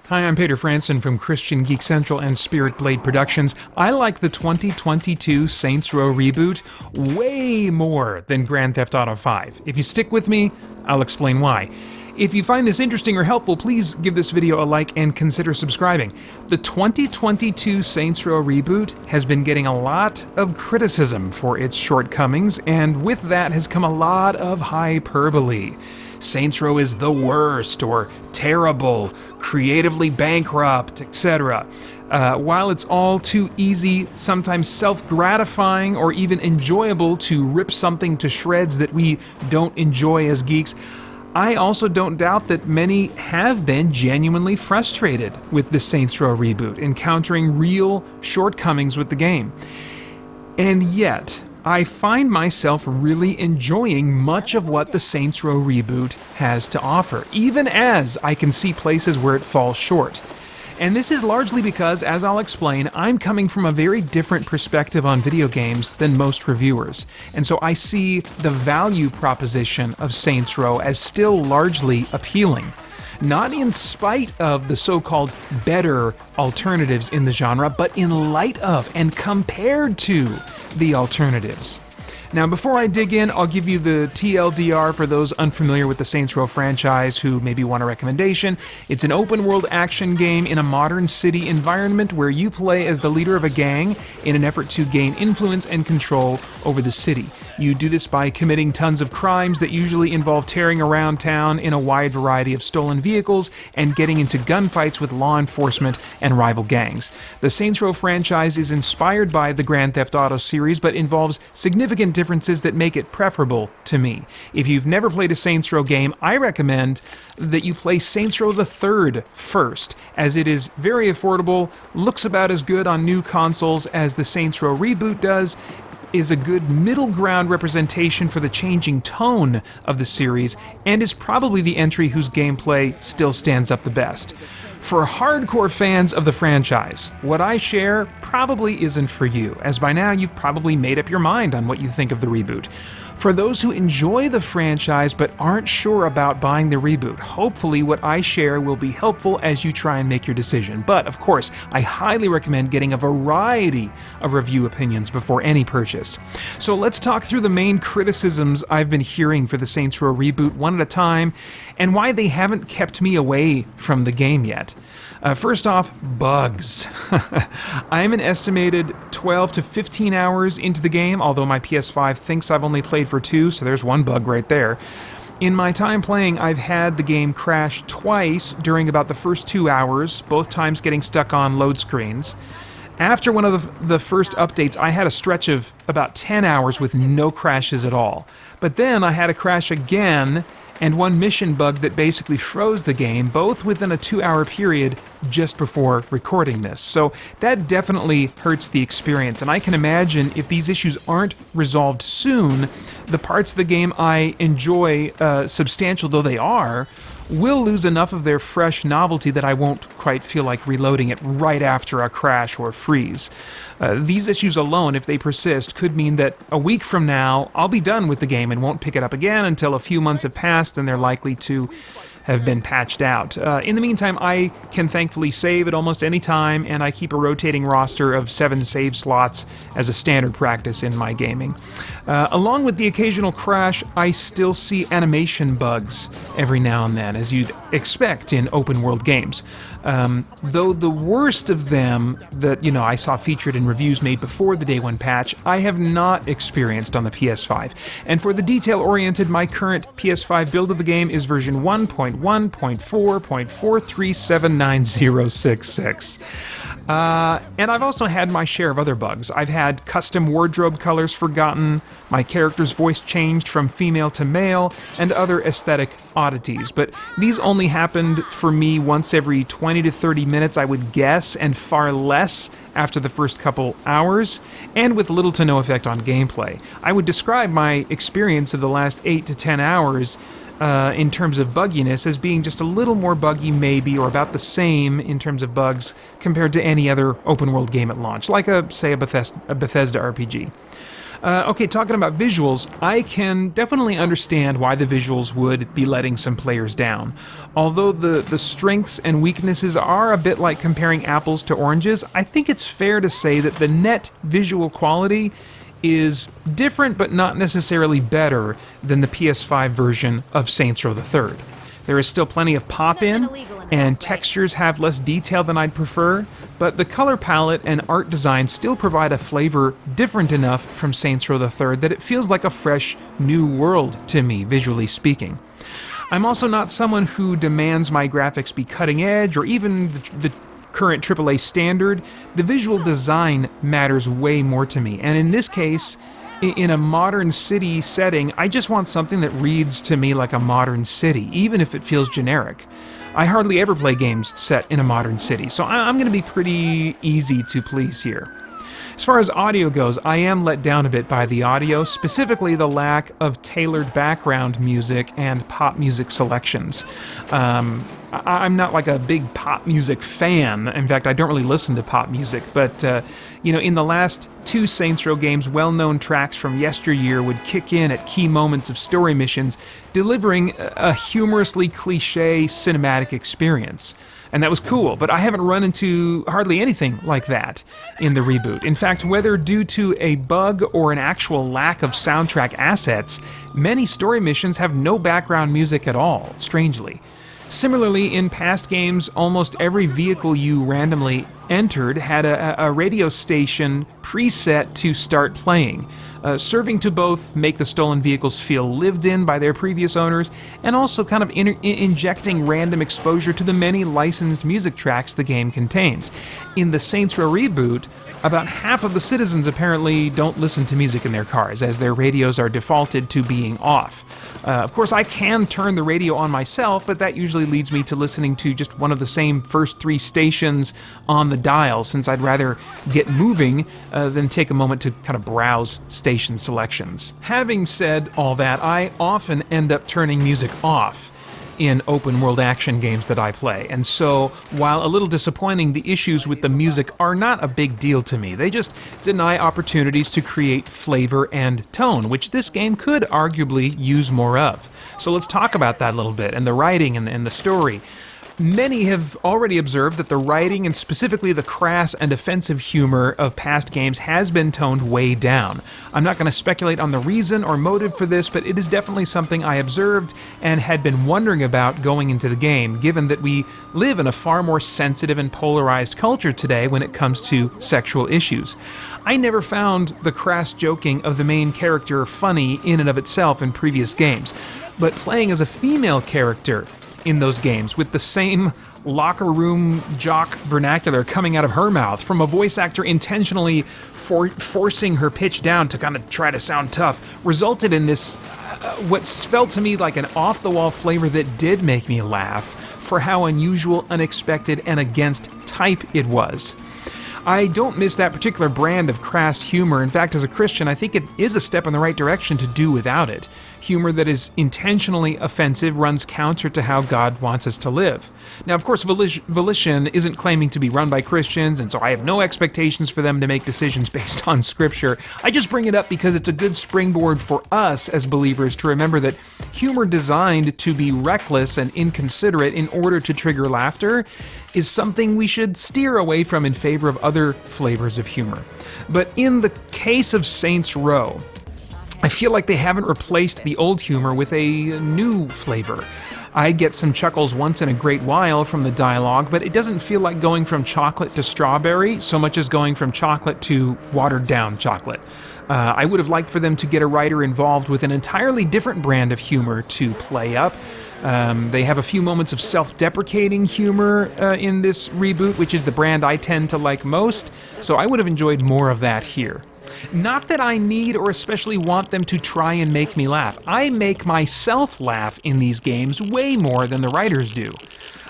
Hi, I'm Peter Franson from Christian Geek Central and Spirit Blade Productions. I like the 2022 Saints Row reboot way more than Grand Theft Auto 5. If you stick with me, I'll explain why. If you find this interesting or helpful, please give this video a like and consider subscribing. The 2022 Saints Row reboot has been getting a lot of criticism for its shortcomings, and with that has come a lot of hyperbole. Saints Row is the worst, or terrible, creatively bankrupt, etc. While it's all too easy, sometimes self-gratifying, or even enjoyable to rip something to shreds that we don't enjoy as geeks, I also don't doubt that many have been genuinely frustrated with the Saints Row reboot, encountering real shortcomings with the game. And yet, I find myself really enjoying much of what the Saints Row reboot has to offer, even as I can see places where it falls short. And this is largely because, as I'll explain, I'm coming from a very different perspective on video games than most reviewers. And so I see the value proposition of Saints Row as still largely appealing. Not in spite of the so-called better alternatives in the genre, but in light of and compared to the alternatives. Now, before I dig in, I'll give you the TLDR for those unfamiliar with the Saints Row franchise who maybe want a recommendation. It's an open-world action game in a modern city environment where you play as the leader of a gang in an effort to gain influence and control over the city. You do this by committing tons of crimes that usually involve tearing around town in a wide variety of stolen vehicles and getting into gunfights with law enforcement and rival gangs. The Saints Row franchise is inspired by the Grand Theft Auto series, but involves significant differences that make it preferable to me. If you've never played a Saints Row game, I recommend that you play Saints Row the Third first, as it is very affordable, looks about as good on new consoles as the Saints Row reboot does, is a good middle ground representation for the changing tone of the series, and is probably the entry whose gameplay still stands up the best. For hardcore fans of the franchise, what I share probably isn't for you, as by now you've probably made up your mind on what you think of the reboot. For those who enjoy the franchise but aren't sure about buying the reboot, hopefully what I share will be helpful as you try and make your decision. But, of course, I highly recommend getting a variety of review opinions before any purchase. So let's talk through the main criticisms I've been hearing for the Saints Row reboot one at a time, and why they haven't kept me away from the game yet. First off, bugs. I'm an estimated 12 to 15 hours into the game, although my PS5 thinks I've only played for 2, so there's one bug right there. In my time playing, I've had the game crash twice during about the first 2 hours, both times getting stuck on load screens. After one of the first updates, I had a stretch of about 10 hours with no crashes at all. But then I had a crash again, and one mission bug that basically froze the game, both within a 2-hour period just before recording this. So that definitely hurts the experience, and I can imagine if these issues aren't resolved soon, the parts of the game I enjoy, substantial though they are, will lose enough of their fresh novelty that I won't quite feel like reloading it right after a crash or freeze. These issues alone, if they persist, could mean that a week from now, I'll be done with the game and won't pick it up again until a few months have passed and they're likely to have been patched out. In the meantime, I can thankfully save at almost any time, and I keep a rotating roster of 7 save slots as a standard practice in my gaming. Along with the occasional crash, I still see animation bugs every now and then, as you'd expect in open-world games. Though the worst of them that I saw featured in reviews made before the Day 1 patch, I have not experienced on the PS5. And for the detail-oriented, my current PS5 build of the game is version 1.1.4.4379066. And I've also had my share of other bugs. I've had custom wardrobe colors forgotten, my character's voice changed from female to male, and other aesthetic oddities. But these only happened for me once every 20 to 30 minutes, I would guess, and far less after the first couple hours, and with little to no effect on gameplay. I would describe my experience of the last 8 to 10 hours in terms of bugginess as being just a little more buggy maybe, or about the same in terms of bugs compared to any other open world game at launch, like say a Bethesda RPG. Okay, talking about visuals, I can definitely understand why the visuals would be letting some players down. Although the strengths and weaknesses are a bit like comparing apples to oranges, I think it's fair to say that the net visual quality is different but not necessarily better than the PS5 version of Saints Row the Third. There is still plenty of pop-in, and textures have less detail than I'd prefer, but the color palette and art design still provide a flavor different enough from Saints Row the Third that it feels like a fresh, new world to me, visually speaking. I'm also not someone who demands my graphics be cutting edge or even the current AAA standard. The visual design matters way more to me, and in this case, in a modern city setting, I just want something that reads to me like a modern city, even if it feels generic. I hardly ever play games set in a modern city, so I'm going to be pretty easy to please here. As far as audio goes, I am let down a bit by the audio, specifically the lack of tailored background music and pop music selections. I'm not like a big pop music fan. In fact, I don't really listen to pop music, but in the last two Saints Row games, well-known tracks from yesteryear would kick in at key moments of story missions, delivering a humorously cliché cinematic experience. And that was cool, but I haven't run into hardly anything like that in the reboot. In fact, whether due to a bug or an actual lack of soundtrack assets, many story missions have no background music at all, strangely. Similarly, in past games, almost every vehicle you randomly entered had a radio station preset to start playing, serving to both make the stolen vehicles feel lived in by their previous owners and also kind of injecting random exposure to the many licensed music tracks the game contains. In the Saints Row reboot, about half of the citizens apparently don't listen to music in their cars, as their radios are defaulted to being off. Of course, I can turn the radio on myself, but that usually leads me to listening to just one of the same first three stations on the dial, since I'd rather get moving than take a moment to kind of browse station selections. Having said all that, I often end up turning music off in open-world action games that I play, and so, while a little disappointing, the issues with the music are not a big deal to me. They just deny opportunities to create flavor and tone, which this game could arguably use more of. So let's talk about that a little bit, and the writing and the story. Many have already observed that the writing, and specifically the crass and offensive humor of past games, has been toned way down. I'm not going to speculate on the reason or motive for this, but it is definitely something I observed and had been wondering about going into the game, given that we live in a far more sensitive and polarized culture today when it comes to sexual issues. I never found the crass joking of the main character funny in and of itself in previous games, but playing as a female character in those games, with the same locker room jock vernacular coming out of her mouth from a voice actor intentionally forcing her pitch down to kind of try to sound tough, resulted in this what felt to me like an off-the-wall flavor that did make me laugh for how unusual, unexpected, and against type it was. I don't miss that particular brand of crass humor. In fact, as a Christian, I think it is a step in the right direction to do without it. Humor that is intentionally offensive runs counter to how God wants us to live. Now, of course, Volition isn't claiming to be run by Christians, and so I have no expectations for them to make decisions based on Scripture. I just bring it up because it's a good springboard for us as believers to remember that humor designed to be reckless and inconsiderate in order to trigger laughter is something we should steer away from in favor of other flavors of humor. But in the case of Saints Row, I feel like they haven't replaced the old humor with a new flavor. I get some chuckles once in a great while from the dialogue, but it doesn't feel like going from chocolate to strawberry so much as going from chocolate to watered-down chocolate. I would have liked for them to get a writer involved with an entirely different brand of humor to play up. They have a few moments of self-deprecating humor in this reboot, which is the brand I tend to like most, so I would have enjoyed more of that here. Not that I need or especially want them to try and make me laugh. I make myself laugh in these games way more than the writers do.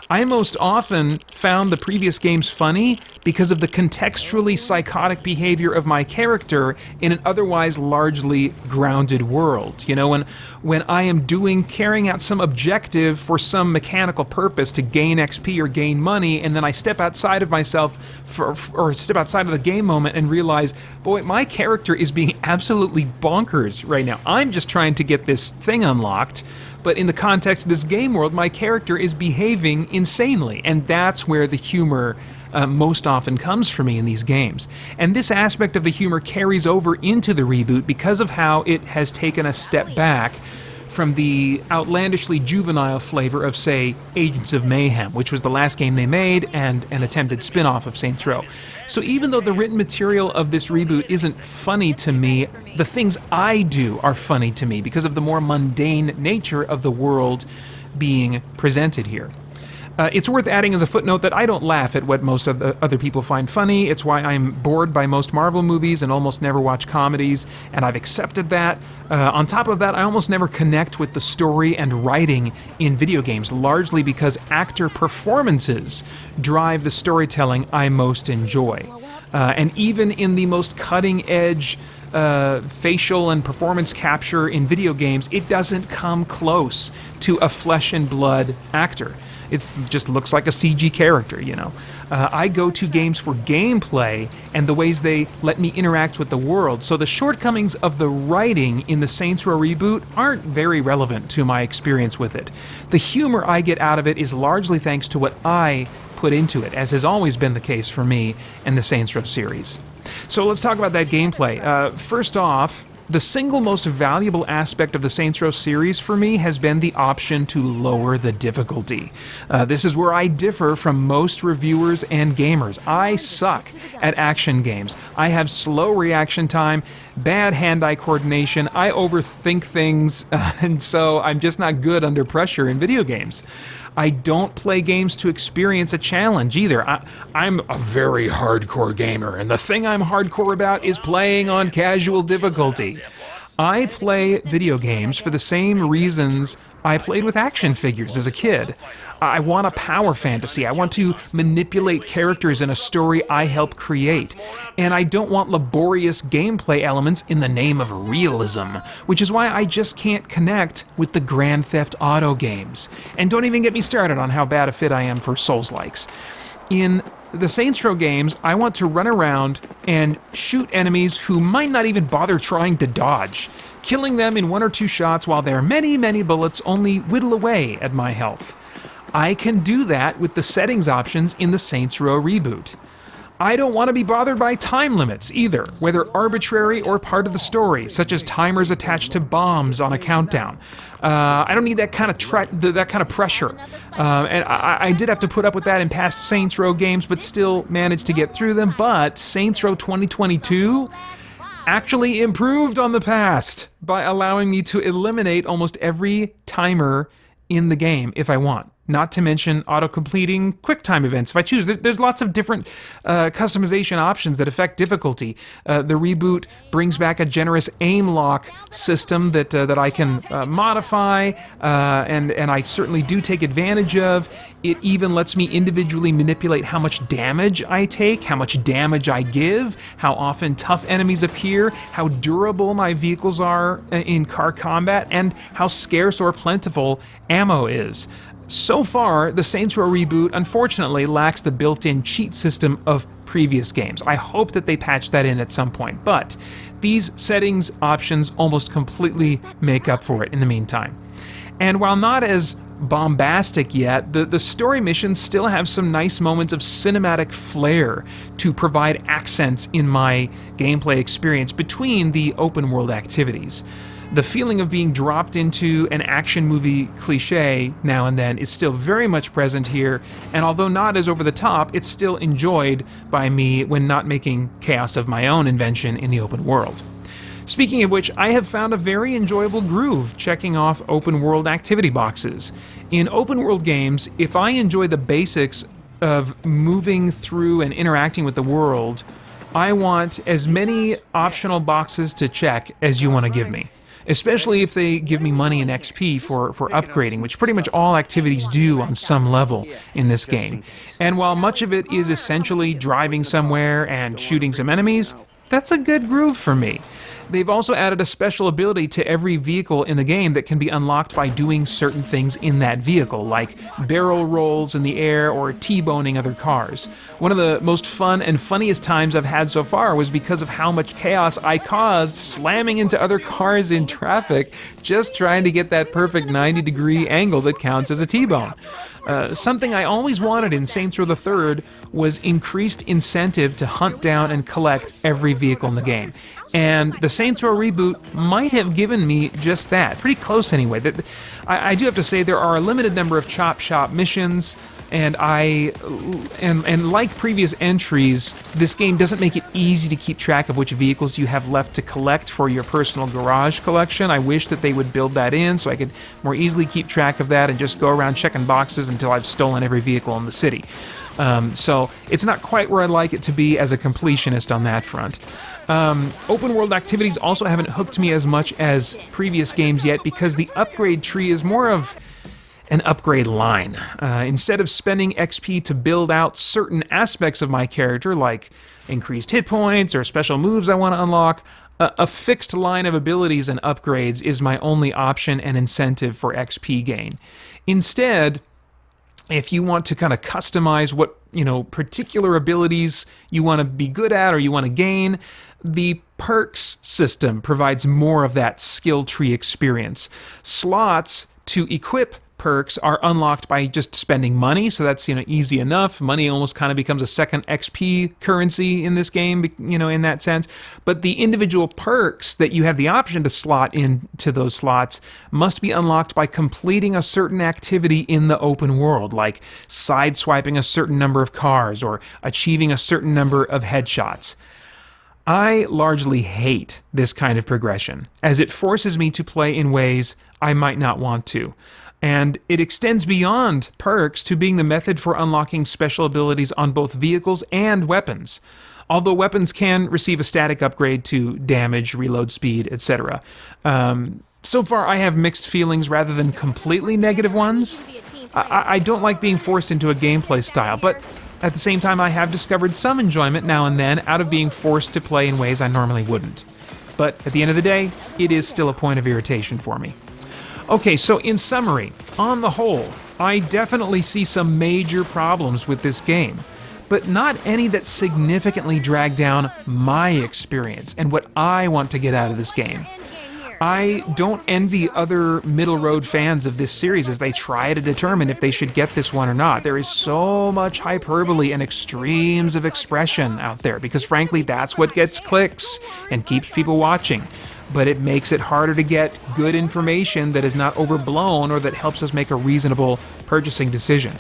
I most often found the previous games funny because of the contextually psychotic behavior of my character in an otherwise largely grounded world. You know, when I am carrying out some objective for some mechanical purpose to gain XP or gain money, and then I step outside of myself or step outside of the game moment and realize, boy, my character is being absolutely bonkers right now. I'm just trying to get this thing unlocked. But in the context of this game world, my character is behaving insanely, and that's where the humor most often comes for me in these games. And this aspect of the humor carries over into the reboot because of how it has taken a step back from the outlandishly juvenile flavor of, say, Agents of Mayhem, which was the last game they made and an attempted spin-off of Saints Row. So even though the written material of this reboot isn't funny to me, the things I do are funny to me because of the more mundane nature of the world being presented here. It's worth adding as a footnote that I don't laugh at what most of the other people find funny. It's why I'm bored by most Marvel movies and almost never watch comedies, and I've accepted that. On top of that, I almost never connect with the story and writing in video games, largely because actor performances drive the storytelling I most enjoy. And even in the most cutting-edge facial and performance capture in video games, it doesn't come close to a flesh-and-blood actor. It just looks like a CG character, you know. I go to games for gameplay and the ways they let me interact with the world, so the shortcomings of the writing in the Saints Row reboot aren't very relevant to my experience with it. The humor I get out of it is largely thanks to what I put into it, as has always been the case for me in the Saints Row series. So let's talk about that gameplay. First off, the single most valuable aspect of the Saints Row series for me has been the option to lower the difficulty. This is where I differ from most reviewers and gamers. I suck at action games. I have slow reaction time, bad hand-eye coordination, I overthink things, and so I'm just not good under pressure in video games. I don't play games to experience a challenge either. I'm a very hardcore gamer, and the thing I'm hardcore about is playing on casual difficulty. I play video games for the same reasons I played with action figures as a kid. I want a power fantasy. I want to manipulate characters in a story I help create. And I don't want laborious gameplay elements in the name of realism, which is why I just can't connect with the Grand Theft Auto games. And don't even get me started on how bad a fit I am for Souls-likes. In the Saints Row games, I want to run around and shoot enemies who might not even bother trying to dodge, killing them in one or two shots while their many, many bullets only whittle away at my health. I can do that with the settings options in the Saints Row reboot. I don't want to be bothered by time limits either, whether arbitrary or part of the story, such as timers attached to bombs on a countdown. I don't need that kind of pressure. And I did have to put up with that in past Saints Row games, but still managed to get through them. But Saints Row 2022 actually improved on the past by allowing me to eliminate almost every timer in the game if I want. Not to mention auto-completing QuickTime events if I choose. There's lots of different customization options that affect difficulty. The reboot brings back a generous aim lock system that I can modify, and I certainly do take advantage of. It even lets me individually manipulate how much damage I take, how much damage I give, how often tough enemies appear, how durable my vehicles are in car combat, and how scarce or plentiful ammo is. So far, the Saints Row reboot unfortunately lacks the built-in cheat system of previous games. I hope that they patch that in at some point, but these settings options almost completely make up for it in the meantime. And while not as bombastic yet, the story missions still have some nice moments of cinematic flair to provide accents in my gameplay experience between the open world activities. The feeling of being dropped into an action movie cliche now and then is still very much present here, and although not as over the top, it's still enjoyed by me when not making chaos of my own invention in the open world. Speaking of which, I have found a very enjoyable groove checking off open world activity boxes. In open world games, if I enjoy the basics of moving through and interacting with the world, I want as many optional boxes to check as you want to give me. especially if they give me money and XP for upgrading, which pretty much all activities do on some level in this game. And while much of it is essentially driving somewhere and shooting some enemies, that's a good groove for me. They've also added a special ability to every vehicle in the game that can be unlocked by doing certain things in that vehicle, like barrel rolls in the air or T-boning other cars. One of the most fun and funniest times I've had so far was because of how much chaos I caused slamming into other cars in traffic, just trying to get that perfect 90-degree angle that counts as a T-bone. Something I always wanted in Saints Row the Third was increased incentive to hunt down and collect every vehicle in the game. And the Saints Row reboot might have given me just that. Pretty close anyway. I do have to say there are a limited number of chop shop missions, and like previous entries, this game doesn't make it easy to keep track of which vehicles you have left to collect for your personal garage collection. I wish that they would build that in so I could more easily keep track of that and just go around checking boxes until I've stolen every vehicle in the city. So it's not quite where I'd like it to be as a completionist on that front. Open world activities also haven't hooked me as much as previous games yet because the upgrade tree is more of an upgrade line. Instead of spending XP to build out certain aspects of my character, like increased hit points or special moves I want to unlock, a fixed line of abilities and upgrades is my only option and incentive for XP gain. Instead, if you want to kind of customize what, particular abilities you want to be good at or you want to gain, the perks system provides more of that skill tree experience. Slots to equip perks are unlocked by just spending money, so that's easy enough. Money almost kind of becomes a second XP currency in this game, in that sense. But the individual perks that you have the option to slot into those slots must be unlocked by completing a certain activity in the open world, like sideswiping a certain number of cars or achieving a certain number of headshots. I largely hate this kind of progression, as it forces me to play in ways I might not want to. And it extends beyond perks to being the method for unlocking special abilities on both vehicles and weapons. Although weapons can receive a static upgrade to damage, reload speed, etc. So far I have mixed feelings rather than completely negative ones. I don't like being forced into a gameplay style, but at the same time I have discovered some enjoyment now and then out of being forced to play in ways I normally wouldn't. But at the end of the day, it is still a point of irritation for me. Okay, so in summary, on the whole, I definitely see some major problems with this game, but not any that significantly drag down my experience and what I want to get out of this game. I don't envy other middle road fans of this series as they try to determine if they should get this one or not. There is so much hyperbole and extremes of expression out there because frankly that's what gets clicks and keeps people watching. But it makes it harder to get good information that is not overblown or that helps us make a reasonable purchasing decision.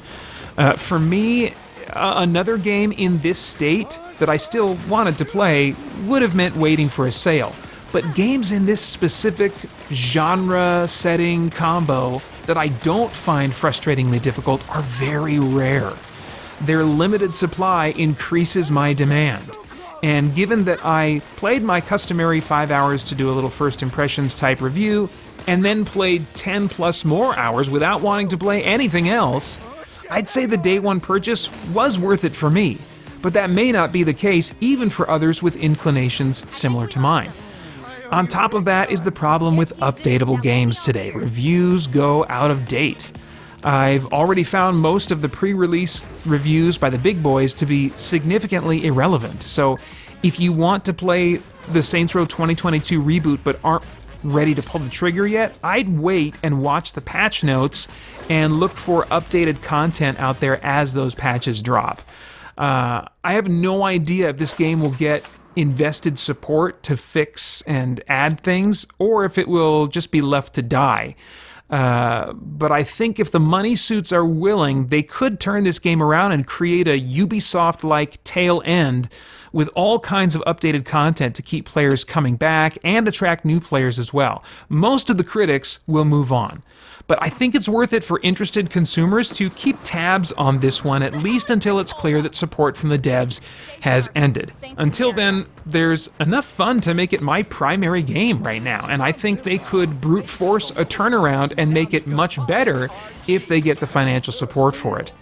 For me, another game in this state that I still wanted to play would have meant waiting for a sale. But games in this specific genre setting combo that I don't find frustratingly difficult are very rare. Their limited supply increases my demand. And given that I played my customary 5 hours to do a little first impressions type review, and then played 10 plus more hours without wanting to play anything else, I'd say the day one purchase was worth it for me. But that may not be the case even for others with inclinations similar to mine. On top of that is the problem with updatable games today. Reviews go out of date. I've already found most of the pre-release reviews by the big boys to be significantly irrelevant. So if you want to play the Saints Row 2022 reboot but aren't ready to pull the trigger yet, I'd wait and watch the patch notes and look for updated content out there as those patches drop. I have no idea if this game will get invested support to fix and add things, or if it will just be left to die. But I think if the money suits are willing, they could turn this game around and create a Ubisoft-like tail end with all kinds of updated content to keep players coming back and attract new players as well. Most of the critics will move on. But I think it's worth it for interested consumers to keep tabs on this one, at least until it's clear that support from the devs has ended. Until then, there's enough fun to make it my primary game right now, and I think they could brute force a turnaround and make it much better if they get the financial support for it.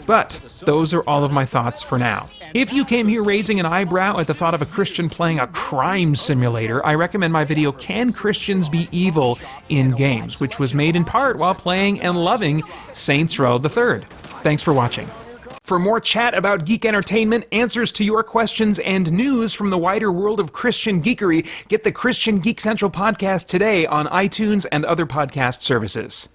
But those are all of my thoughts for now. If you came here raising an eyebrow at the thought of a Christian playing a crime simulator, I recommend my video, Can Christians Be Evil in Games?, which was made in part while playing and loving Saints Row the Third. Thanks for watching. For more chat about geek entertainment, answers to your questions, and news from the wider world of Christian geekery, get the Christian Geek Central podcast today on iTunes and other podcast services.